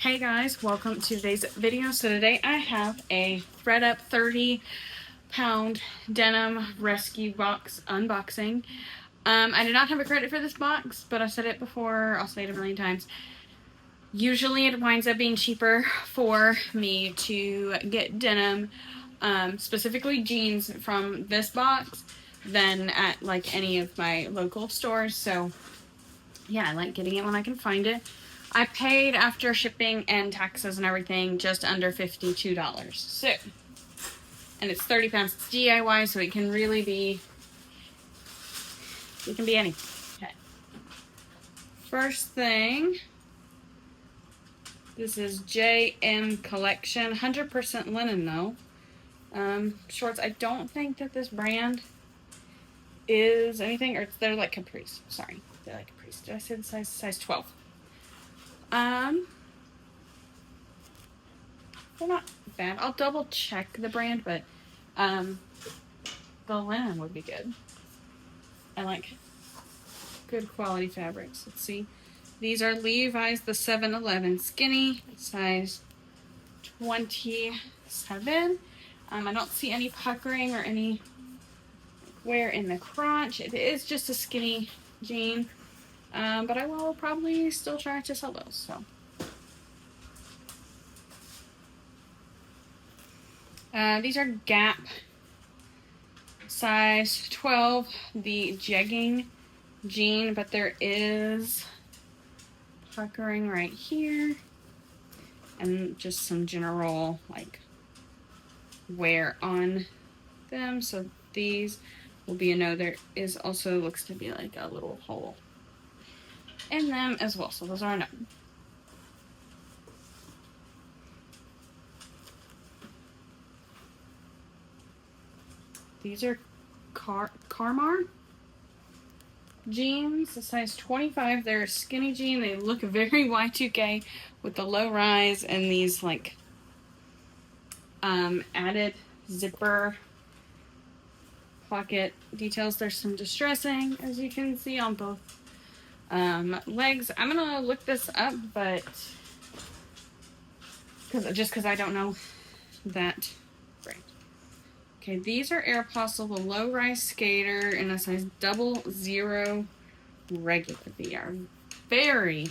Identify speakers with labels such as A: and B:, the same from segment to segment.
A: Hey guys, welcome to today's video. So today I have a ThredUp 30-pound denim rescue box unboxing. I did not have a credit for this box, but I've said it before, I'll say it a million times. Usually it winds up being cheaper for me to get denim, specifically jeans, from this box than at like any of my local stores. So yeah, I like getting it when I can find it. I paid, after shipping and taxes and everything, just under $52. So, and it's 30 pounds. It's DIY, so it can really be, it can be anything. Okay. First thing, this is JM Collection, 100% linen though. Shorts. I don't think that this brand is anything, or they're like capris. Sorry, they're like capris. Did I say the size? Size 12. They're not bad. I'll double check the brand, but the linen would be good. I like good quality fabrics. Let's see. These are Levi's, the 711 skinny, size 27. I don't see any puckering or any wear in the crotch. It is just a skinny jean, but I will probably still try to sell those. So. These are Gap, size 12, the jegging jean, but there is puckering right here and just some general like wear on them. So these will be a no. There is also, looks to be like a little hole in them as well. So those are a no. These are Carmar jeans, the size 25. They're a skinny jean. They look very Y2K with the low rise and these like added zipper pocket details. There's some distressing, as you can see, on both legs. I'm gonna look this up, but because I don't know that brand. Okay, these are Aeropostale, the low-rise skater in a size 00 regular. They are very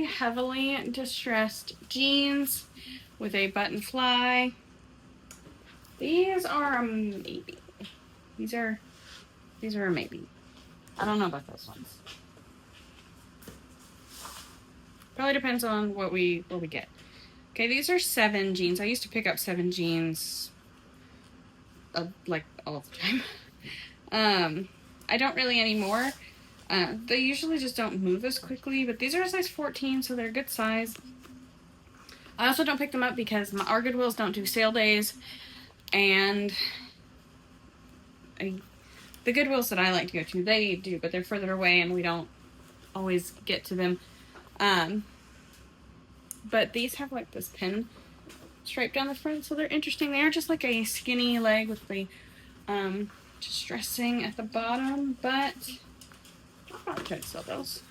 A: heavily distressed jeans with a button fly. These are a maybe. These are a maybe. I don't know about those ones. Probably depends on what we get. Okay, these are 7 jeans. I used to pick up 7 jeans like all the time. I don't really anymore. They usually just don't move as quickly, but these are a size 14, so they're a good size. I also don't pick them up because our Goodwills don't do sale days, and the Goodwills that I like to go to, they do, but they're further away and we don't always get to them. But these have like this pin stripe down the front, so they're interesting. They are just like a skinny leg with the distressing at the bottom, but I'll probably try to sell those.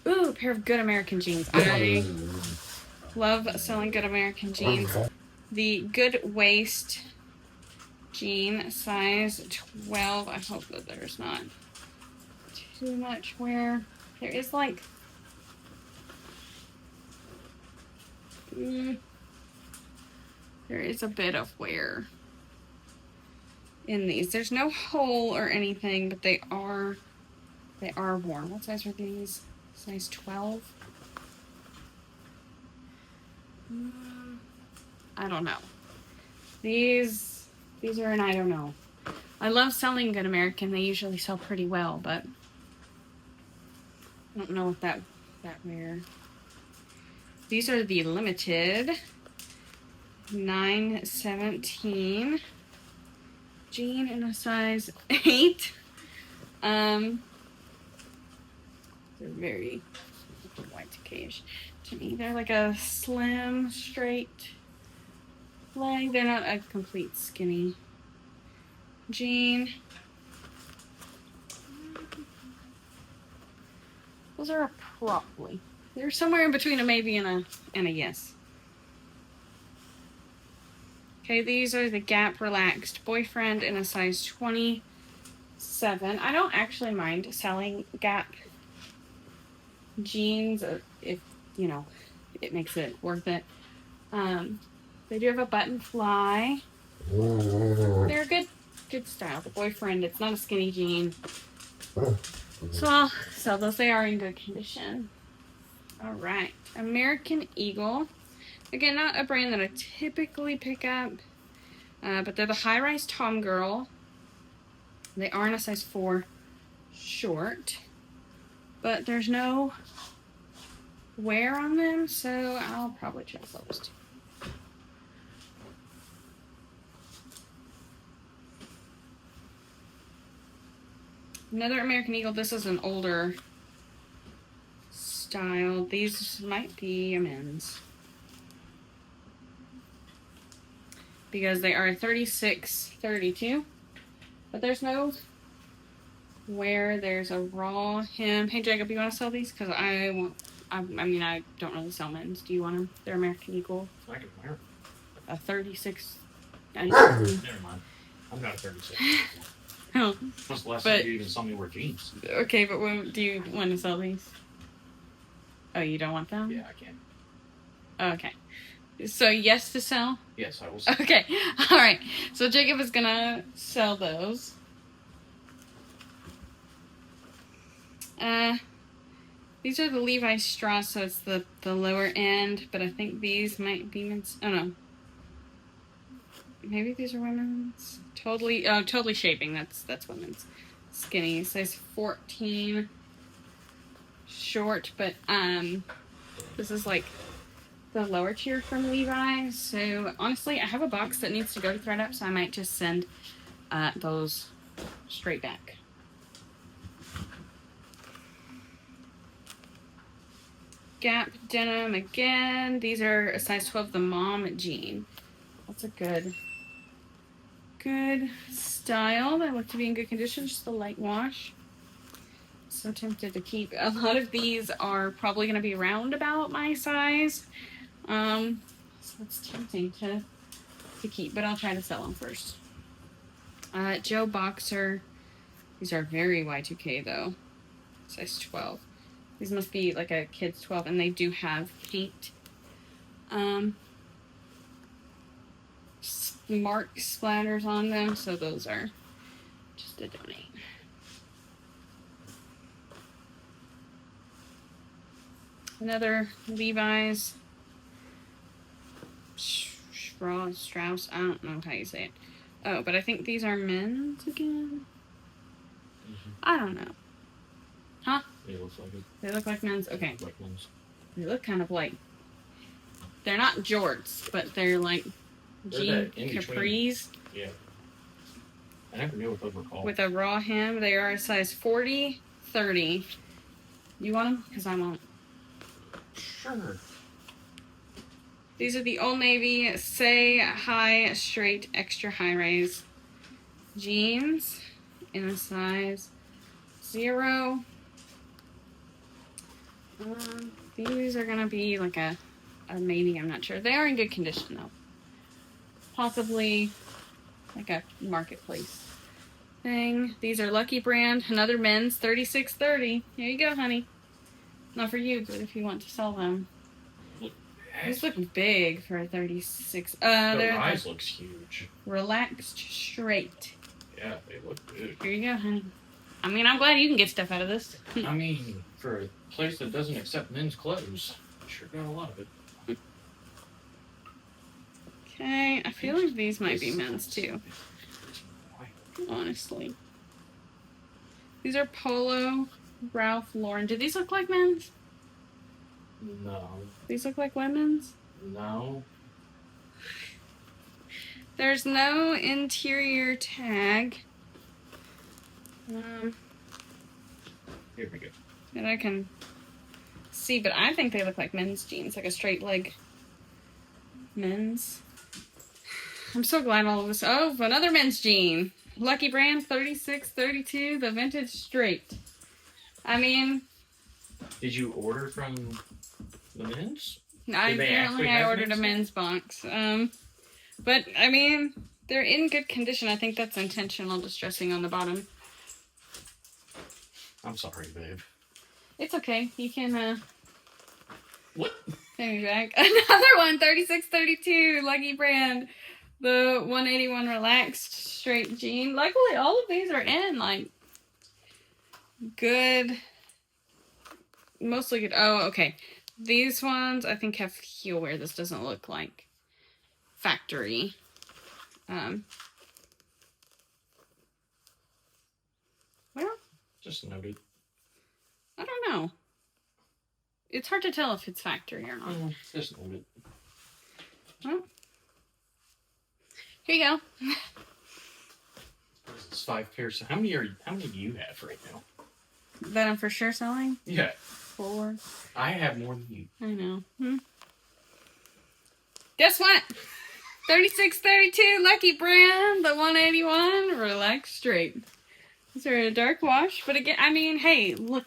A: Ooh, a pair of good American jeans. I love selling good American jeans. The Good Waist jean, size 12. I hope that there's not too much wear. There is like there is a bit of wear in these. There's no hole or anything, but they are worn. What size are these? Size 12. I don't know. These are an I don't know. I love selling good American. They usually sell pretty well, but I don't know if that wear. These are the limited 917 jean in a size 8. They're very Y2K-ish to me. They're like a slim, straight leg. They're not a complete skinny jean. Those are a probably. They're somewhere in between a maybe and a yes. Okay, these are the Gap Relaxed Boyfriend in a size 27. I don't actually mind selling Gap jeans if, you know, it makes it worth it. They do have a button fly. They're good style. The Boyfriend, it's not a skinny jean. So I'll sell those. They are in good condition. All right. American Eagle. Again, not a brand that I typically pick up, but they're the high-rise Tom Girl. They are in a size 4 short, but there's no wear on them, so I'll probably try to sell those too. Another American Eagle. This is an older style. These might be a men's because they are 36, 32, but there's no wear. There's a raw hem. Hey Jacob, you want to sell these? Because I mean, I don't really sell men's. Do you want them? They're American Eagle.
B: I can wear them.
A: A 36.
B: Never mind. I'm not a 36.
A: Oh,
B: When's the last time you even saw me wear jeans?
A: Okay, but when do you want to sell these? Oh, you don't want them?
B: Yeah, I can.
A: Okay. So yes to sell?
B: Yes, I will sell.
A: Okay. All right. So Jacob is gonna sell those. These are the Levi's straw, so it's the lower end, but I think these might be men's. Oh no. Maybe these are women's. Totally shaping. That's women's. Skinny, size 14 short, but this is like the lower tier from Levi's. So honestly, I have a box that needs to go to ThredUp, so I might just send those straight back. Gap Denim again. These are a size 12, the mom jean. That's a good style. They look to be in good condition, just a light wash. So tempted to keep. A lot of these are probably going to be round about my size. So it's tempting to keep, but I'll try to sell them first. Joe Boxer. These are very Y2K though. Size 12. These must be like a kid's 12, and they do have paint. Mark splatters on them, so those are just to donate. Another Levi's Strauss. I don't know how you say it. Oh, but I think these are men's again. I don't know. Huh?
B: They look like it.
A: They look like men's. Okay.
B: They look like men's.
A: They look kind of like. They're not jorts, but they're like jean capris.
B: Yeah. I never knew what those were called.
A: With a raw hem. They are a size 40, 30. You want them? Because I won't.
B: Sure.
A: These are the Old Navy Say High Straight Extra High Rise jeans in a size 0. These are gonna be like a maybe, I'm not sure. They are in good condition though. Possibly like a marketplace thing. These are Lucky Brand, another men's 36-30. Here you go, honey. Not for you, but if you want to sell them. These look big for a 36.
B: The rise looks huge.
A: Relaxed Straight.
B: Yeah, they look good.
A: Here you go, honey. I mean, I'm glad you can get stuff out of this.
B: I mean, for a place that doesn't accept men's clothes, sure got a lot of it.
A: Okay, I feel like these might be men's too. Honestly. These are Polo Ralph Lauren. Do these look like men's?
B: No.
A: These look like women's?
B: No.
A: There's no interior tag.
B: Here we go.
A: That I can see, but I think they look like men's jeans, like a straight leg men's. I'm so glad all of this. Oh, another men's jean. Lucky Brand 36-32, the vintage straight. I mean,
B: Did you order from the men's?
A: I ordered a men's box. But I mean, they're in good condition. I think that's intentional distressing on the bottom.
B: I'm sorry, babe.
A: It's okay. You can
B: What?
A: pay me back. Another one, 3632, Lucky Brand. The 181 relaxed straight jean. Luckily, all of these are in like good, mostly good. Oh, okay. These ones I think have heel wear. This doesn't look like factory. Well,
B: just noted.
A: I don't know. It's hard to tell if it's factory or not.
B: Just noted.
A: Well, here you go.
B: It's 5 pairs. How many do you have right now?
A: That I'm for sure selling?
B: Yeah.
A: 4.
B: I have more than you.
A: I know. Guess what? 3632 Lucky Brand, the 181 relaxed straight. These are a dark wash, but again, I mean, hey, look.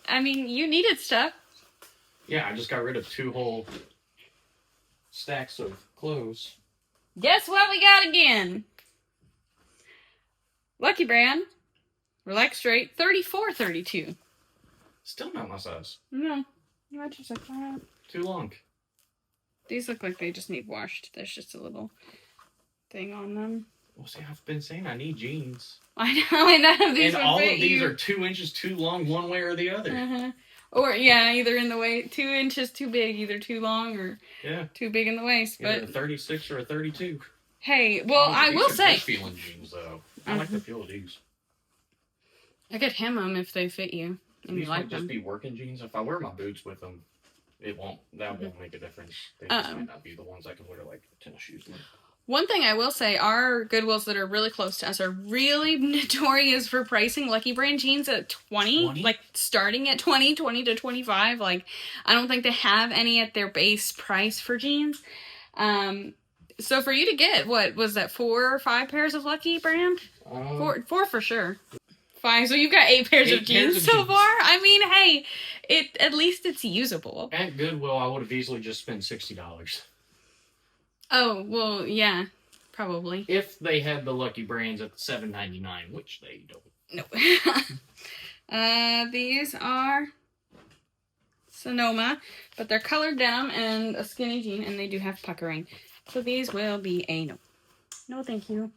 A: I mean, you needed stuff.
B: Yeah, I just got rid of 2 whole stacks of clothes.
A: Guess what we got again? Lucky Brand, relaxed straight, 3432.
B: Still not my size.
A: No, I just like that.
B: Too long.
A: These look like they just need washed. There's just a little thing on them.
B: Well, see, I've been saying I need jeans.
A: I know, and none of these
B: and
A: would
B: all
A: fit
B: of these
A: you.
B: are 2 inches too long one way or the other.
A: Or, yeah, either in the way, 2 inches too big, either too long or too big in the waist.
B: Either
A: But
B: a 36 or a 32.
A: Hey, well, I will say.
B: Good feeling jeans, though. I like the feel of these.
A: I could hem them if they fit you. And
B: These
A: you like
B: might
A: them.
B: just be working jeans. If I wear my boots with them, that won't make a difference. They just might not be the ones I can wear like tennis shoes with.
A: One thing I will say, our Goodwills that are really close to us are really notorious for pricing Lucky Brand jeans at 20? Like, starting at 20 to 25. Like, I don't think they have any at their base price for jeans. So for you to get, what was that, 4 or 5 pairs of Lucky Brand? 4 for sure. 5. So you've got 8 pairs of jeans so far. I mean, hey, at least it's usable.
B: At Goodwill, I would have easily just spent $60.
A: Oh, well, yeah, probably.
B: If they had the Lucky Brands at $7.99, which they don't.
A: No. These are Sonoma, but they're colored denim and a skinny jean, and they do have puckering. So these will be a no. No, thank you.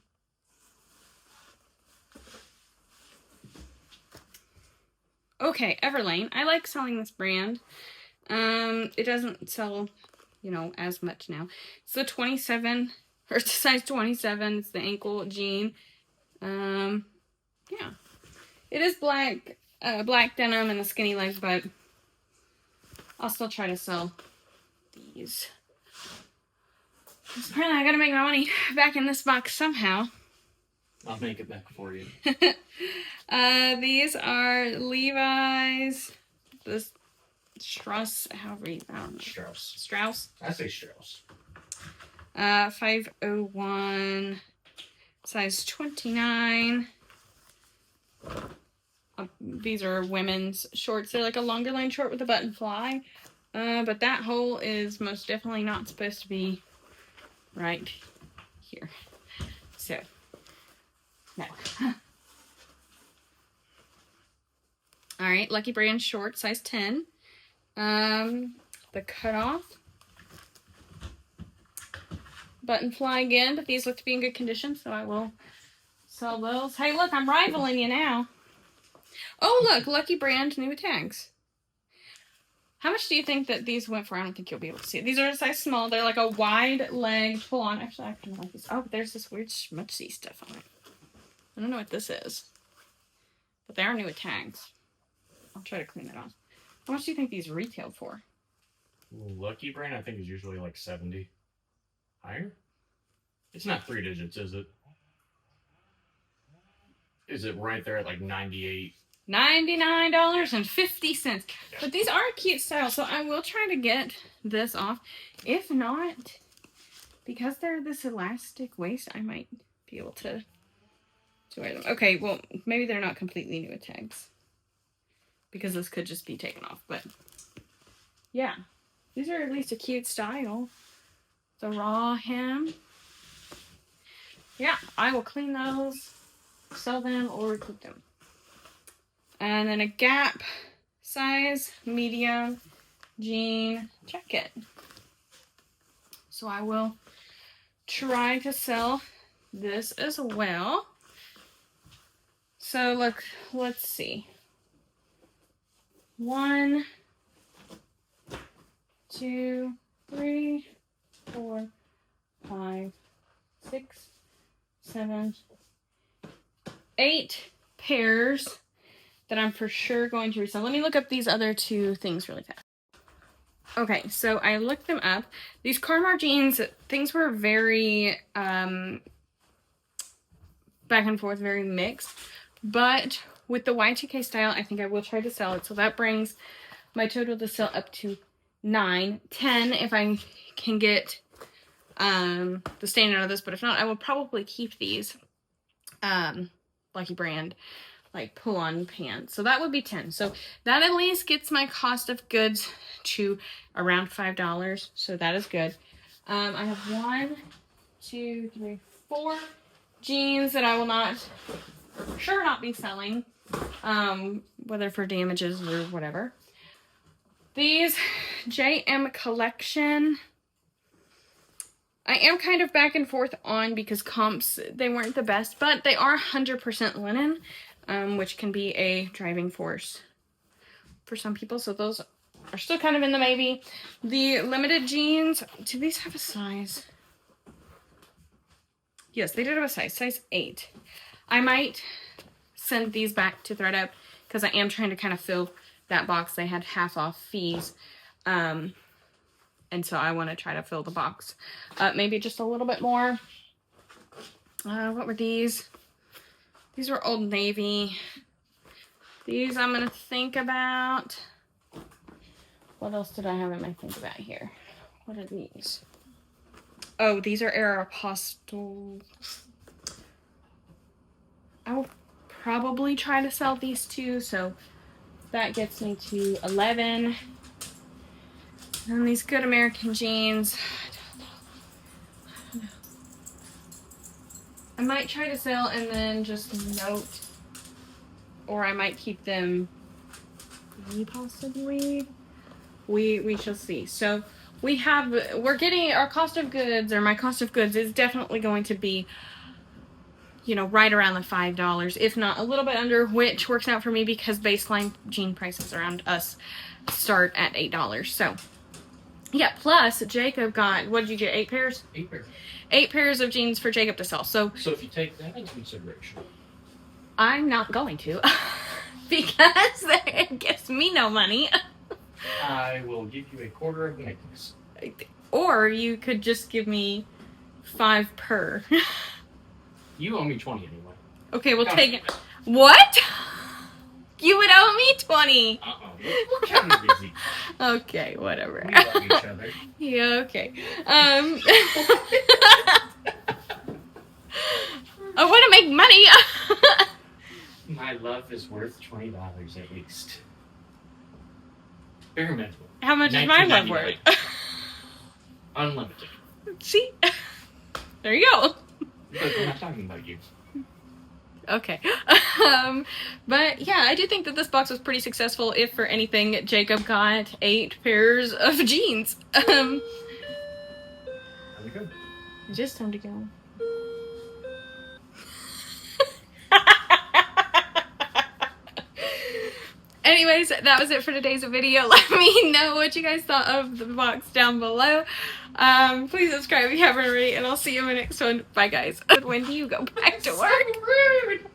A: Okay, Everlane. I like selling this brand. It doesn't sell, as much now. It's the 27, or it's size 27. It's the ankle jean. Yeah. It is black denim and the skinny legs, but I'll still try to sell these. Apparently I gotta make my money back in this box somehow.
B: I'll make it back for you.
A: These are Levi's. This Strauss, however you don't know. Strauss.
B: I say Strauss.
A: 501, size 29. These are women's shorts. They're like a longer line short with a button fly. But that hole is most definitely not supposed to be right here. So, no. Alright, Lucky Brand short, size 10. The cutoff. Button fly again, but these look to be in good condition, so I will sell those. Hey, look, I'm rivaling you now. Oh, look, Lucky Brand new tags. How much do you think that these went for? I don't think you'll be able to see it. These are a size small. They're like a wide leg pull-on. Actually, I kind of like this. Oh, but there's this weird schmutzy stuff on it. I don't know what this is. But they are new tags. I'll try to clean it off. How much do you think these retail for?
B: Lucky Brand, I think, is usually like 70. Higher? It's not 3 digits, is it? Is it right there at like 98?
A: $99.50.
B: Yeah.
A: But these are a cute style, so I will try to get this off. If not, because they're this elastic waist, I might be able to wear them. Okay, well, maybe they're not completely new tags. because this could just be taken off. But yeah, these are at least a cute style. The raw hem. Yeah, I will clean those, sell them, or keep them. And then a Gap size medium jean jacket. So I will try to sell this as well. So look, let's see. 1, 2, 3, 4, 5, 6, 7, 8 pairs that I'm for sure going to resell. Let me look up these other 2 things really fast. Okay, so I looked them up. These Carmar jeans, things were very back and forth, very mixed. But with the Y2K style, I think I will try to sell it. So that brings my total to sell up to 9, 10 if I can get the stain out of this. But if not, I will probably keep these Lucky Brand like pull-on pants. So that would be 10. So that at least gets my cost of goods to around $5. So that is good. I have 1, 2, 3, 4 jeans that I will not be selling, whether for damages or whatever. These JM collection, I am kind of back and forth on because comps, they weren't the best, but they are 100% linen, which can be a driving force for some people. So those are still kind of in the maybe. The limited jeans, do these have a size? Yes, they did have a size 8. I might send these back to ThredUp because I am trying to kind of fill that box. They had half off fees. And so I want to try to fill the box. Maybe just a little bit more. What were these? These were Old Navy. These I'm going to think about. What else did I have in my think about here? What are these? Oh, these are Aeropostale. I will probably try to sell these 2. So that gets me to 11. And these Good American jeans. I might try to sell and then just note, or I might keep them. Possibly. We shall see. So we're getting our cost of goods, or my cost of goods is definitely going to be, you know, right around the $5, if not a little bit under, which works out for me because baseline jean prices around us start at $8. So yeah, plus Jacob got, what did you get, 8 pairs?
B: 8 pairs.
A: 8 pairs of jeans for Jacob to sell. So
B: if you take that into consideration,
A: I'm not going to because it gives me no money.
B: I will give you a quarter of the necklace.
A: Or you could just give me 5 per.
B: You owe me 20 anyway.
A: Okay, we'll take it. What? You would owe me 20.
B: We're kind of busy.
A: Okay, whatever.
B: We love each other.
A: Yeah, okay. I want to make money.
B: My love is worth $20 at least. Bare minimum.
A: How much is my love worth?
B: Unlimited.
A: See? There you go.
B: But we're not talking about you.
A: Okay. But yeah, I do think that this box was pretty successful. If for anything, Jacob got 8 pairs of jeans.
B: Time to go.
A: It is time to go. Anyways, that was it for today's video. Let me know what you guys thought of the box down below. Please subscribe if you haven't already, and I'll see you in the next one. Bye, guys. When do you go back to work? So rude.